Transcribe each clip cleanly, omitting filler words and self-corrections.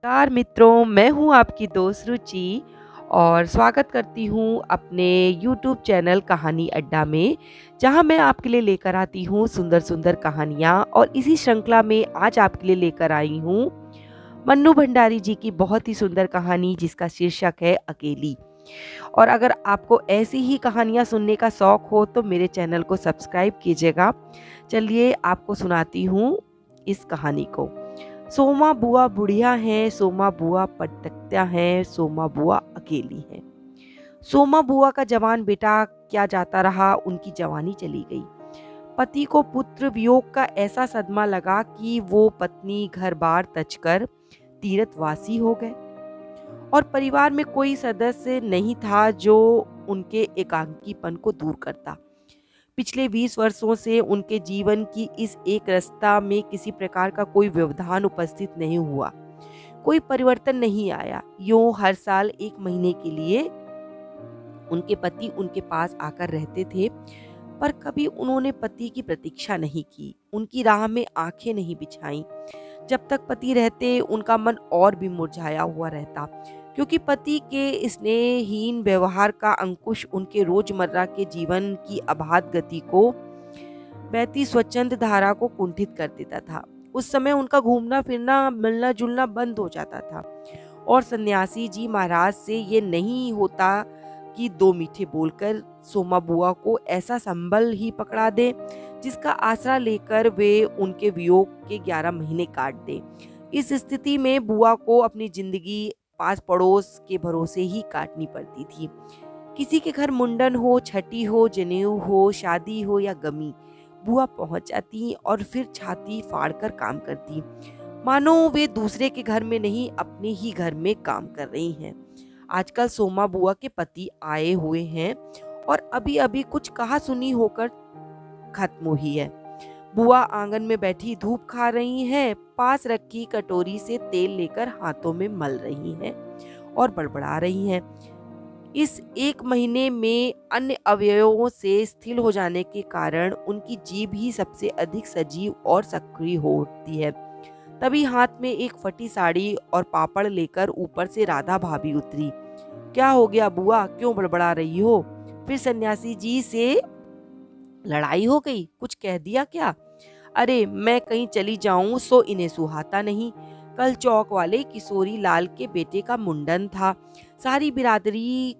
नमस्कार मित्रों, मैं हूँ आपकी दोस्त रुचि और स्वागत करती हूँ अपने यूट्यूब चैनल कहानी अड्डा में, जहाँ मैं आपके लिए लेकर आती हूँ सुंदर-सुंदर कहानियाँ। और इसी श्रृंखला में आज आपके लिए लेकर आई हूँ मन्नू भंडारी जी की बहुत ही सुंदर कहानी, जिसका शीर्षक है अकेली। और अगर आपको ऐसी ही कहानियाँ सुनने का शौक हो तो मेरे चैनल को सब्सक्राइब कीजिएगा। चलिए आपको सुनाती हूँ इस कहानी को। सोमा बुआ बुढ़िया हैं, सोमा बुआ पटकत्या हैं, सोमा बुआ अकेली हैं। सोमा बुआ का जवान बेटा क्या जाता रहा, उनकी जवानी चली गई। पति को पुत्र वियोग का ऐसा सदमा लगा कि वो पत्नी घर बार तज कर तीर्थवासी हो गए और परिवार में कोई सदस्य नहीं था जो उनके एकांकीपन को दूर करता। पिछले 20 वर्षों से उनके जीवन की इस एक रास्ता में किसी प्रकार का कोई व्यवधान उपस्थित नहीं हुआ, कोई परिवर्तन नहीं आया। यूं हर साल 1 महीने के लिए उनके पति उनके पास आकर रहते थे, पर कभी उन्होंने पति की प्रतीक्षा नहीं की, उनकी राह में आंखें नहीं बिछाई। जब तक पति रहते उनका मन और भी मुरझाया हुआ रहता, क्योंकि पति के स्नेहहीन व्यवहार का अंकुश उनके रोजमर्रा के जीवन की अबाध गति को, बहती स्वच्छंद धारा को कुंठित कर देता था। उस समय उनका घूमना फिरना मिलना जुलना बंद हो जाता था और सन्यासी जी महाराज से ये नहीं होता कि 2 मीठे बोलकर सोमा बुआ को ऐसा संबल ही पकड़ा दे जिसका आसरा लेकर वे उनके वियोग के 11 महीने काट दे। इस स्थिति में बुआ को अपनी जिंदगी पास पड़ोस के भरोसे ही काटनी पड़ती थी। किसी के घर मुंडन हो, छठी हो, जनेऊ हो, शादी हो या गमी, बुआ पहुंच जाती और फिर छाती फाड़कर काम करती, मानो वे दूसरे के घर में नहीं अपने ही घर में काम कर रही हैं। आजकल सोमा बुआ के पति आए हुए हैं और अभी अभी कुछ कहा सुनी होकर खत्म हुई है। बुआ आंगन में बैठी धूप खा रही हैं, पास रखी कटोरी से तेल लेकर हाथों में मल रही हैं और बड़बड़ा रही हैं। इस 1 महीने में अन्य अवयवों से स्थिर हो जाने के कारण उनकी जीभ ही सबसे अधिक सजीव और सक्रिय होती है। तभी हाथ में एक फटी साड़ी और पापड़ लेकर ऊपर से राधा भाभी उतरी। क्या हो गया बुआ, क्यों बड़बड़ा रही हो? फिर सन्यासी जी से लड़ाई हो गई, कुछ कह दिया क्या? अरे मैं कहीं चली जाऊं सो इन्हें सुहाता नहीं। कल चौक वाले किशोरी लाल के बेटे का मुंडन था, सारी बिरादरी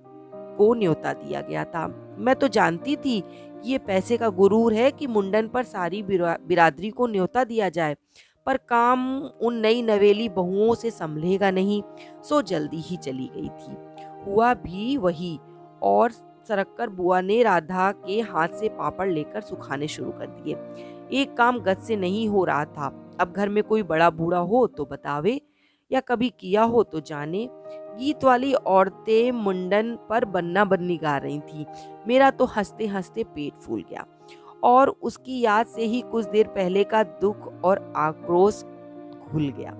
को न्योता दिया गया था। मैं तो जानती थी कि ये पैसे का गुरूर है कि मुंडन पर सारी बिरादरी को न्योता दिया जाए, पर काम उन नई नवेली बहुओं से संभलेगा नहीं, सो जल्दी ही चली गई थी। हुआ भी वही, और सरककर बुआ ने राधा के हाथ से पापड़ लेकर सुखाने शुरू कर दिए। एक काम गत से नहीं हो रहा था। अब घर में कोई बड़ा बूढ़ा हो तो बतावे, या कभी किया हो तो जाने। गीत वाली औरतें मुंडन पर बन्ना बन्नी गा रही थी। मेरा तो हंसते हंसते पेट फूल गया और उसकी याद से ही कुछ देर पहले का दुख और आक्रोश घुल गया।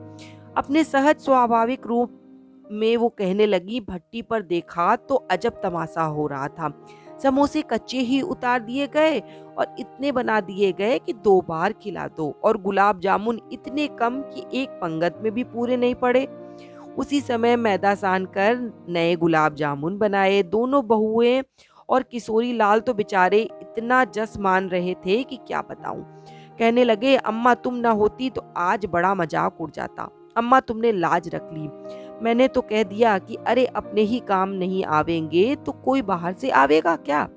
अपने सहज स्वाभाविक रूप में वो कहने लगी, भट्टी पर देखा तो अजब तमाशा हो रहा था। समोसे कच्चे ही उतार दिए गए और इतने बना दिए गए कि 2 बार खिला दो, और गुलाब जामुन इतने कम कि एक पंगत में भी पूरे नहीं पड़े। उसी समय मैदा सान कर नए गुलाब जामुन बनाए। दोनों बहुएं और किशोरी लाल तो बेचारे इतना जस मान रहे थे कि क्या बताऊं। कहने लगे, अम्मा तुम ना होती तो आज बड़ा मजाक उड़ जाता। अम्मा तुमने लाज रख ली। मैंने तो कह दिया कि अरे अपने ही काम नहीं आवेंगे तो कोई बाहर से आवेगा क्या?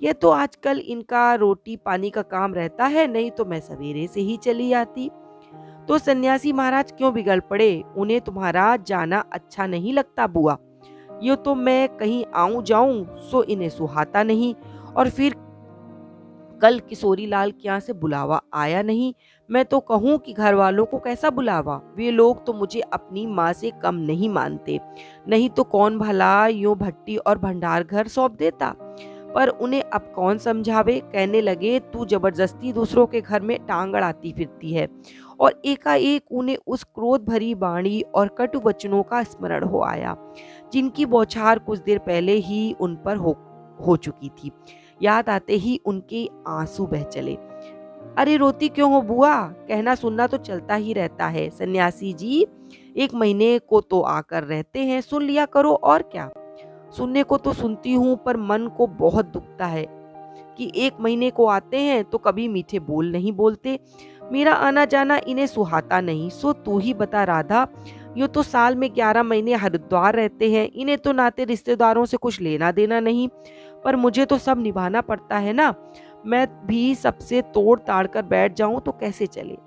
ये तो आजकल इनका रोटी पानी का काम रहता है, नहीं तो मैं सवेरे से ही चली आती। तो सन्यासी महाराज क्यों बिगड़ पड़े? उन्हें तुम्हारा जाना अच्छा नहीं लगता बुआ? यो तो मैं कहीं आऊं जाऊं सो इन्हें सुहाता नहीं, और फिर कल किशोरी लाल के यहाँ से बुलावा आया नहीं। मैं तो कहूँ कि घर वालों को कैसा बुलावा, वे लोग तो मुझे अपनी माँ से कम नहीं मानते। नहीं तो कौन भला यूं भट्टी और भंडार घर सौंप देता। पर उन्हें अब कौन समझावे। कहने लगे, तू जबरदस्ती दूसरों के घर में टांग अड़ाती फिरती है। और एकाएक उन्हें उस क्रोध भरी बाणी और कटु वचनों का स्मरण हो आया, जिनकी बौछार कुछ देर पहले ही उन पर हो चुकी थी। याद आते ही उनके आंसू बह चले। अरे रोती क्यों हो बुआ, कहना सुनना तो चलता ही रहता है। सन्यासी जी 1 महीने को तो आकर रहते हैं, सुन लिया करो और क्या। सुनने को तो सुनती हूँ पर मन को बहुत दुखता है कि 1 महीने को आते हैं तो कभी मीठे बोल नहीं बोलते। मेरा आना जाना इन्हें सुहाता नहीं। सो तू ही बता राधा, यूँ तो साल में 11 महीने हरिद्वार रहते हैं, इन्हें तो नाते रिश्तेदारों से कुछ लेना देना नहीं, पर मुझे तो सब निभाना पड़ता है ना। मैं भी सबसे तोड़ ताड़ कर बैठ जाऊं तो कैसे चले।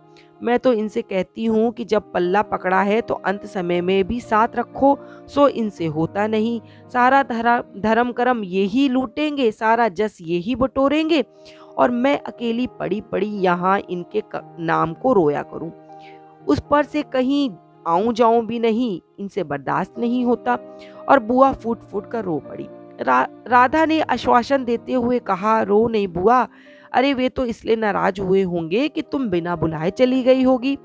मैं तो इनसे कहती हूँ कि जब पल्ला पकड़ा है तो अंत समय में भी साथ रखो, सो इनसे होता नहीं। सारा धर्म कर्म यही लूटेंगे, सारा जस यही बटोरेंगे, और मैं अकेली पड़ी पड़ी यहाँ इनके नाम को रोया करूं। उस पर से कहीं आऊं जाऊं भी नहीं, इनसे बर्दाश्त नहीं होता। और बुआ फूट फूट कर रो पड़ी। राधा ने आश्वासन देते हुए कहा, रो नहीं बुआ, अरे वे तो इसलिए नाराज हुए होंगे कि तुम बिना बुलाए चली गई होगी।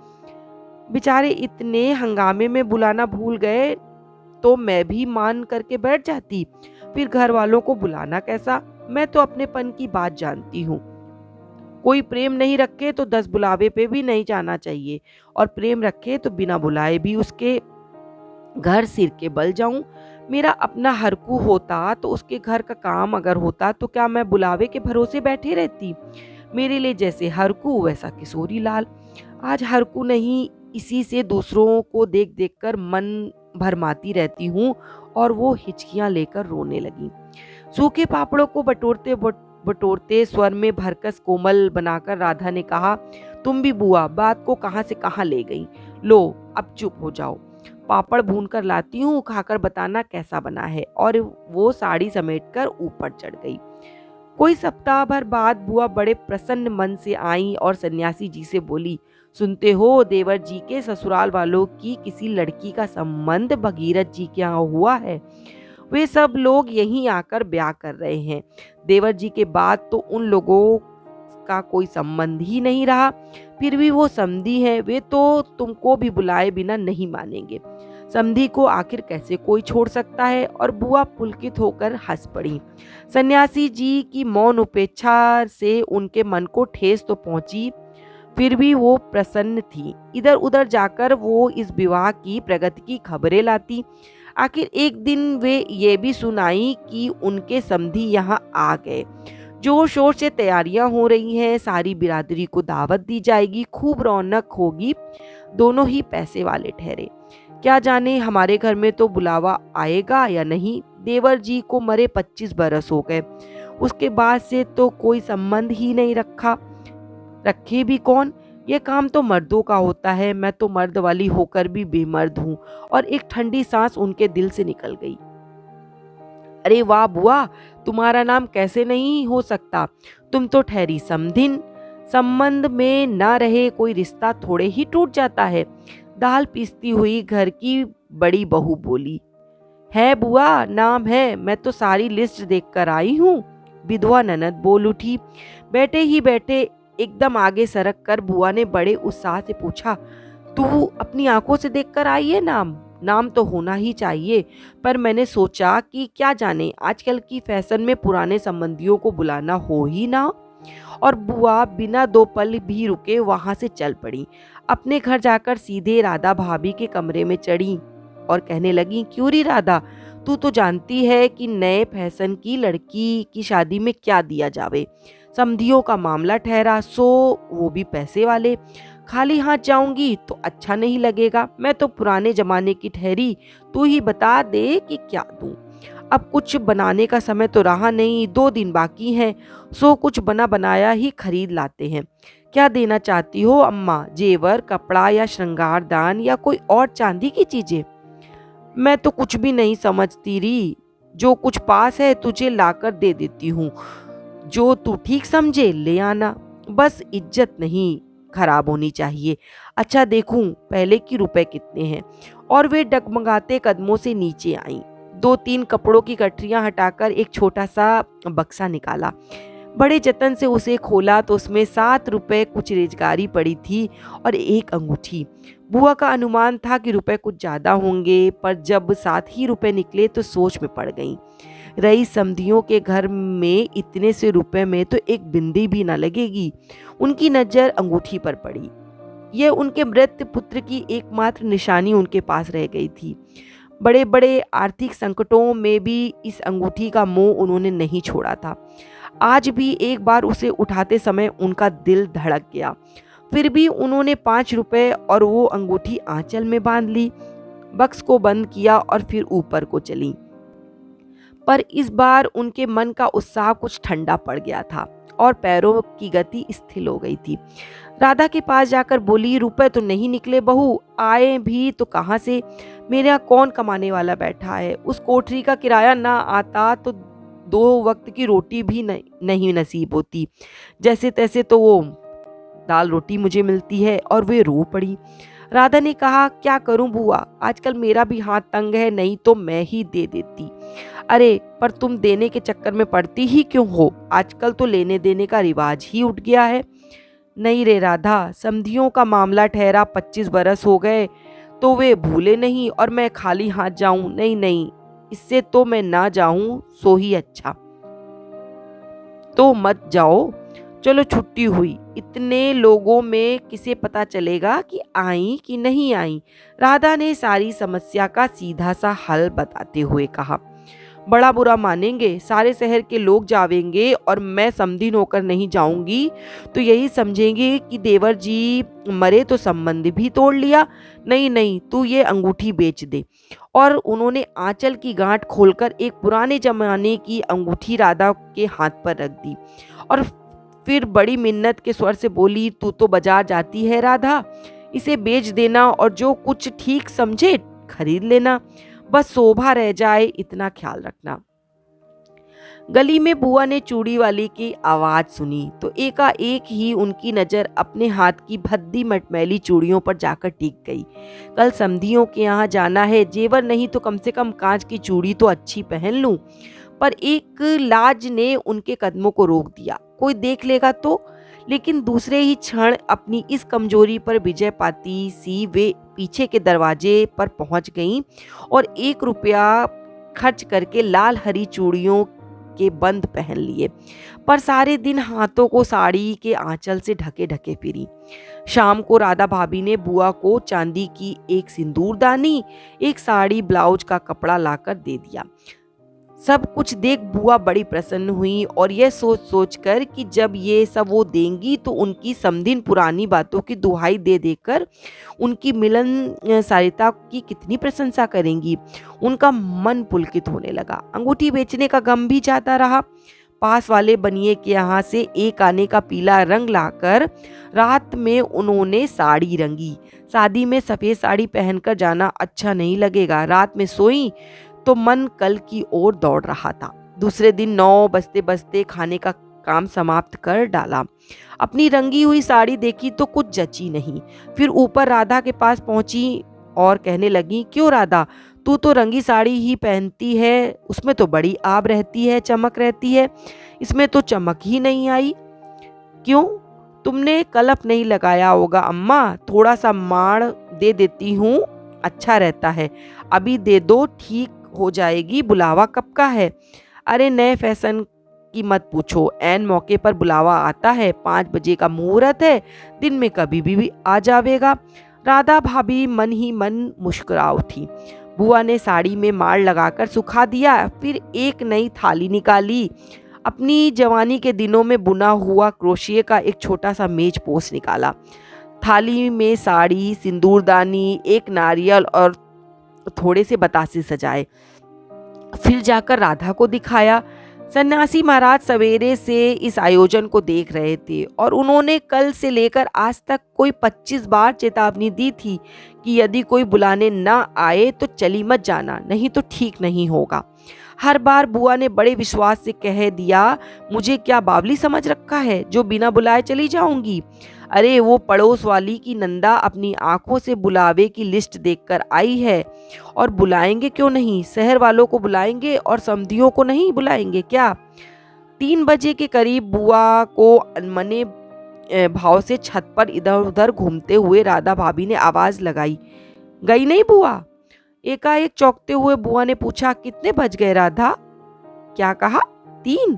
बेचारे इतने हंगामे में बुलाना भूल गए, तो मैं भी मान करके बैठ जाती, फिर घर वालों को बुलाना कैसा। मैं तो अपनेपन की बात जानती हूँ, कोई प्रेम नहीं रखे तो 10 बुलावे पे भी नहीं जाना चाहिए, और प्रेम रखे तो बिना बुलाए भी उसके घर सिर के बल जाऊं। मेरा अपना हरकू होता तो उसके घर का काम अगर होता तो क्या मैं बुलावे के भरोसे बैठी रहती। मेरे लिए जैसे हरकू वैसा किशोरी लाल। आज हरकू नहीं, इसी से दूसरों को देख देख कर मन भरमाती रहती हूँ। और वो हिचकियां लेकर रोने लगी। सूखे पापड़ों को बटोरते बटोरते स्वर में भरकस कोमल बनाकर राधा ने कहा, तुम भी बुआ बात को कहां से कहां ले गई। लो अब चुप हो जाओ, पापड़ भून कर लाती हूँ, खाकर बताना कैसा बना है। और वो साड़ी समेटकर ऊपर चढ़ गई। कोई सप्ताह भर बाद बुआ बड़े प्रसन्न मन से आई और सन्यासी जी से बोली, सुनते हो देवर जी के ससुराल वालों की किसी लड़की का संबंध भगीरथ जी के यहाँ हुआ है। वे सब लोग यहीं आकर ब्याह कर रहे हैं। देवर जी के बाद तो उन लोगों का कोई संबंध ही नहीं रहा। फिर भी वो समधी हैं, वे तो तुमको भी बुलाए बिना नहीं मानेंगे। समधी को आखिर कैसे कोई छोड़ सकता है। और बुआ पुलकित होकर हंस पड़ी। सन्यासी जी की मौन उपेक्षा से उनके मन को ठेस तो पहुंची, फिर भी वो प्रसन्न थी। इधर उधर जाकर वो इस विवाह की प्रगति की खबरें लाती। आखिर एक दिन वे ये भी सुनाई कि उनके समधी यहाँ आ गए। जोर शोर से तैयारियां हो रही हैं, सारी बिरादरी को दावत दी जाएगी, खूब रौनक होगी। दोनों ही पैसे वाले ठहरे। क्या जाने हमारे घर में तो बुलावा आएगा या नहीं। देवर जी को मरे 25 बरस हो गए, उसके बाद से तो कोई संबंध ही नहीं रखा। रखे भी कौन, ये काम तो मर्दों का होता है। मैं तो मर्द वाली होकर भी बेमर्द हूँ। और एक ठंडी सांस उनके दिल से निकल गई। अरे वाह बुआ, तुम्हारा नाम कैसे नहीं हो सकता, तुम तो ठहरी समधिन। संबंध में ना रहे कोई रिश्ता थोड़े ही टूट जाता है। दाल पीसती हुई घर की बड़ी बहू बोली, है बुआ नाम है, मैं तो सारी लिस्ट देख कर आई हूँ। विधवा ननद बोल उठी। बैठे ही बैठे एकदम आगे सरक कर बुआ ने बड़े उत्साह से पूछा, तू अपनी आंखों से देख कर आई है नाम। नाम तो होना ही चाहिए, पर मैंने सोचा कि क्या जाने आजकल की फैशन में पुराने संबंधियों को बुलाना हो ही ना। और बुआ बिना 2 पल भी रुके वहां से चल पड़ी। अपने घर जाकर सीधे राधा भाभी के कमरे में चढ़ी और कहने लगी, क्यों री राधा, तू तो जानती है कि नए फैशन की लड़की की शादी में क्या दिया जावे। समधियों का मामला ठहरा, सो वो भी पैसे वाले। खाली हाथ जाऊंगी तो अच्छा नहीं लगेगा। मैं तो पुराने जमाने की ठहरी, तू ही बता दे कि क्या दूं। अब कुछ बनाने का समय तो रहा नहीं, 2 दिन बाकी हैं, सो कुछ बना बनाया ही खरीद लाते हैं। क्या देना चाहती हो अम्मा, जेवर, कपड़ा या श्रृंगार दान या कोई और चांदी की चीजें। मैं तो कुछ भी नहीं समझती री, जो कुछ पास है तुझे लाकर दे देती हूँ, जो तू ठीक समझे ले आना। बस इज्जत नहीं खराब होनी चाहिए। अच्छा देखूं पहले कि रुपए कितने हैं। और वे डगमगाते कदमों से नीचे आईं। 2-3 कपड़ों की गठरियां हटाकर एक छोटा सा बक्सा निकाला। बड़े जतन से उसे खोला तो उसमें 7 रुपए कुछ रेजगारी पड़ी थी और एक अंगूठी। बुआ का अनुमान था कि रुपए कुछ ज्यादा होंगे, पर जब 7 ही रुपए निकले तो सोच में पड़ गई। रईस समधियों के घर में इतने से रुपए में तो एक बिंदी भी न लगेगी। उनकी नजर अंगूठी पर पड़ी। यह उनके मृत पुत्र की एकमात्र निशानी उनके पास रह गई थी। बड़े बड़े आर्थिक संकटों में भी इस अंगूठी का मोह उन्होंने नहीं छोड़ा था। आज भी एक बार उसे उठाते समय उनका दिल धड़क गया। फिर भी उन्होंने 5 रुपए और वो अंगूठी आंचल में बांध ली, बक्स को बंद किया और फिर ऊपर को चली। पर इस बार उनके मन का उत्साह कुछ ठंडा पड़ गया था और पैरों की गति स्थिर हो गई थी। राधा के पास जाकर बोली, रुपए तो नहीं निकले बहू, आए भी तो कहाँ से? मेरे यहाँ कौन कमाने वाला बैठा है? उस कोठरी का किराया ना आता तो 2 वक्त की रोटी भी नहीं नसीब होती। जैसे तैसे तो वो दाल रोटी मुझे मिलती है। और वे रो पड़ी। राधा ने कहा, क्या करूं बुआ, आजकल मेरा भी हाथ तंग है, नहीं तो मैं ही दे देती। अरे पर तुम देने के चक्कर में पड़ती ही क्यों हो? आजकल तो लेने देने का रिवाज ही उठ गया है। नहीं रे राधा, समधियों का मामला ठहरा 25 बरस हो गए तो वे भूले नहीं और मैं खाली हाथ जाऊं? नहीं नहीं, इससे तो मैं ना जाऊं सो ही अच्छा। तो मत जाओ, चलो छुट्टी हुई। इतने लोगों में किसे पता चलेगा कि आई कि नहीं आई? राधा ने सारी समस्या का सीधा सा हल बताते हुए कहा। बड़ा बुरा मानेंगे, सारे शहर के लोग जावेंगे और मैं समधी होकर नहीं जाऊंगी तो यही समझेंगे कि देवर जी मरे तो संबंध भी तोड़ लिया। नहीं नहीं, तू ये अंगूठी बेच दे। और उन्होंने आंचल की गांठ खोलकर एक पुराने जमाने की अंगूठी राधा के हाथ पर रख दी और फिर बड़ी मिन्नत के स्वर से बोली, तू तो बाजार जाती है राधा, इसे बेच देना और जो कुछ ठीक समझे खरीद लेना, बस शोभा रह जाए इतना ख्याल रखना। गली में बुआ ने चूड़ी वाली की आवाज सुनी तो एकाएक ही उनकी नजर अपने हाथ की भद्दी मटमैली चूड़ियों पर जाकर टिक गई। कल समधियों के यहाँ जाना है, जेवर नहीं तो कम से कम कांच की चूड़ी तो अच्छी पहन लूं। पर एक लाज ने उनके कदमों को रोक दिया। कोई देख लेगा तो? लेकिन दूसरे ही क्षण अपनी इस कमजोरी पर विजय पाती सी वे पीछे के दरवाजे पर पहुंच गईं और 1 रुपया खर्च करके लाल हरी चूड़ियों के बंद पहन लिए। पर सारे दिन हाथों को साड़ी के आंचल से ढके ढके फिरी। शाम को राधा भाभी ने बुआ को चांदी की एक सिंदूरदानी, एक साड़ी ब्लाउज का कपड़ा लाकर दे दिया। सब कुछ देख बुआ बड़ी प्रसन्न हुई और यह सोच सोच कर कि जब ये सब वो देंगी तो उनकी समधिन पुरानी बातों की दुहाई दे देकर उनकी मिलन सारिता की कितनी प्रशंसा करेंगी, उनका मन पुलकित होने लगा। अंगूठी बेचने का गम भी जाता रहा। पास वाले बनिए के यहाँ से एक आने का पीला रंग लाकर रात में उन्होंने साड़ी रंगी। शादी में सफेद साड़ी पहनकर जाना अच्छा नहीं लगेगा। रात में सोई तो मन कल की ओर दौड़ रहा था। दूसरे दिन 9 बजते बजते खाने का काम समाप्त कर डाला। अपनी रंगी हुई साड़ी देखी तो कुछ जची नहीं। फिर ऊपर राधा के पास पहुंची और कहने लगी, क्यों राधा, तू तो रंगी साड़ी ही पहनती है, उसमें तो बड़ी आब रहती है, चमक रहती है, इसमें तो चमक ही नहीं आई। क्यों, तुमने कलफ नहीं लगाया होगा अम्मा? थोड़ा सा माड़ दे देती हूँ, अच्छा रहता है। अभी दे दो, ठीक हो जाएगी। बुलावा कब का है? अरे नए फैशन की मत पूछो, ऐन मौके पर बुलावा आता है। 5 बजे का मुहूर्त है, दिन में कभी भी आ जावेगा। राधा भाभी मन ही मन मुस्कुरा उठी। बुआ ने साड़ी में मार लगाकर सुखा दिया। फिर एक नई थाली निकाली। अपनी जवानी के दिनों में बुना हुआ क्रोशिया का एक छोटा सा मेज पोस निकाला। थाली में साड़ी, सिंदूरदानी, एक नारियल और थोड़े से बतासे सजाए। फिर जाकर राधा को दिखाया। सन्यासी महाराज सवेरे से इस आयोजन को देख रहे थे और उन्होंने कल से लेकर आज तक कोई 25 बार चेतावनी दी थी कि यदि कोई बुलाने न आए तो चली मत जाना, नहीं तो ठीक नहीं होगा। हर बार बुआ ने बड़े विश्वास से कह दिया, मुझे क्या बावली समझ रखा है जो बिना बुलाए चली जाऊंगी? अरे वो पड़ोस वाली की नंदा अपनी आंखों से बुलावे की लिस्ट देखकर आई है और बुलाएंगे क्यों नहीं? शहर वालों को बुलाएंगे और समधियों को नहीं बुलाएंगे क्या? 3 बजे के करीब बुआ को अनमने भाव से छत पर इधर उधर घूमते हुए राधा भाभी ने आवाज लगाई, गई नहीं बुआ? एकाएक चौंकते हुए बुआ ने पूछा, कितने बज गए राधा? क्या कहा? 3?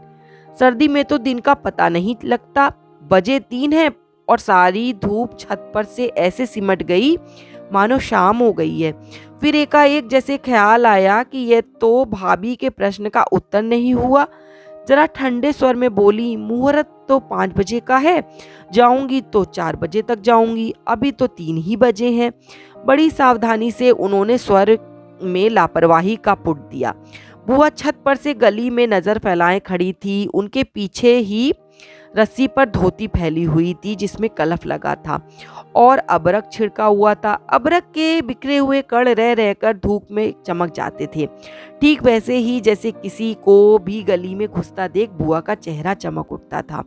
सर्दी में तो दिन का पता नहीं लगता। बजे 3 है और सारी धूप छत पर से ऐसे सिमट गई मानो शाम हो गई है। फिर एकाएक जैसे ख्याल आया कि यह तो भाभी के प्रश्न का उत्तर नहीं हुआ। जरा ठंडे स्वर में बोली, मुहूर्त तो 5 बजे का है, जाऊंगी तो 4 बजे तक जाऊंगी, अभी तो 3 ही बजे हैं। बड़ी सावधानी से उन्होंने स्वर में लापरवाही का पुट दिया। बुआ छत पर से गली में नजर फैलाए खड़ी थी। उनके पीछे ही रस्सी पर धोती फैली हुई थी जिसमें कलफ लगा था और अबरक छिड़का हुआ था। अबरक के बिखरे हुए कण रह रहकर धूप में चमक जाते थे। ठीक वैसे ही जैसे किसी को भी गली में घुसता देख बुआ का चेहरा चमक उठता था।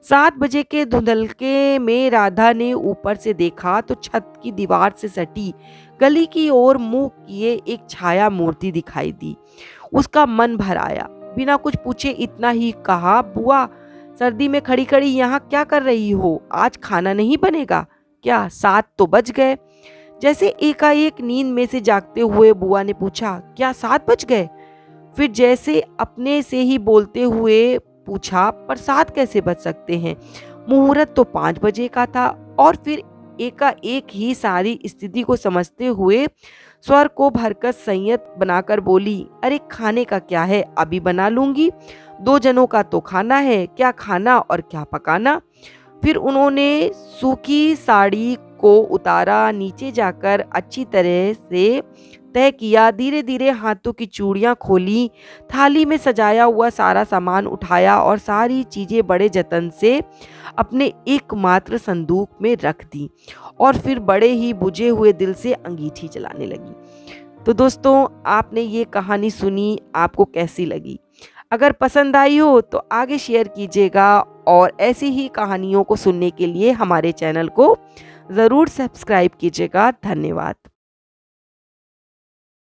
7 बजे के धुंधलके में राधा ने ऊपर से देखा तो छत की दीवार से सटी गली की ओर मुंह किए एक छाया मूर्ति दिखाई दी। उसका मन भर आया। बिना कुछ पूछे इतना ही कहा, बुआ सर्दी में खड़ी खड़ी यहाँ क्या कर रही हो? आज खाना नहीं बनेगा क्या? 7 तो बज गए। जैसे एकाएक नींद में से जागते हुए बुआ ने पूछा, क्या 7 बज गए? फिर जैसे अपने से ही बोलते हुए पूछा, पर 7 कैसे बज सकते हैं? मुहूर्त तो 5 बजे का था। और फिर एकाएक ही सारी स्थिति को समझते हुए स्वर को भरकर संयत बनाकर बोली, अरे खाने का क्या है, अभी बना लूंगी। 2 जनों का तो खाना है, क्या खाना और क्या पकाना। फिर उन्होंने सूखी साड़ी को उतारा, नीचे जाकर अच्छी तरह से तय किया। धीरे धीरे हाथों की चूड़ियां खोली, थाली में सजाया हुआ सारा सामान उठाया और सारी चीजें बड़े जतन से अपने एकमात्र संदूक में रख दी और फिर बड़े ही बुझे हुए दिल से अंगीठी जलाने लगी। तो दोस्तों, आपने ये कहानी सुनी, आपको कैसी लगी? अगर पसंद आई हो तो आगे शेयर कीजिएगा और ऐसी ही कहानियों को सुनने के लिए हमारे चैनल को ज़रूर सब्सक्राइब कीजिएगा। धन्यवाद।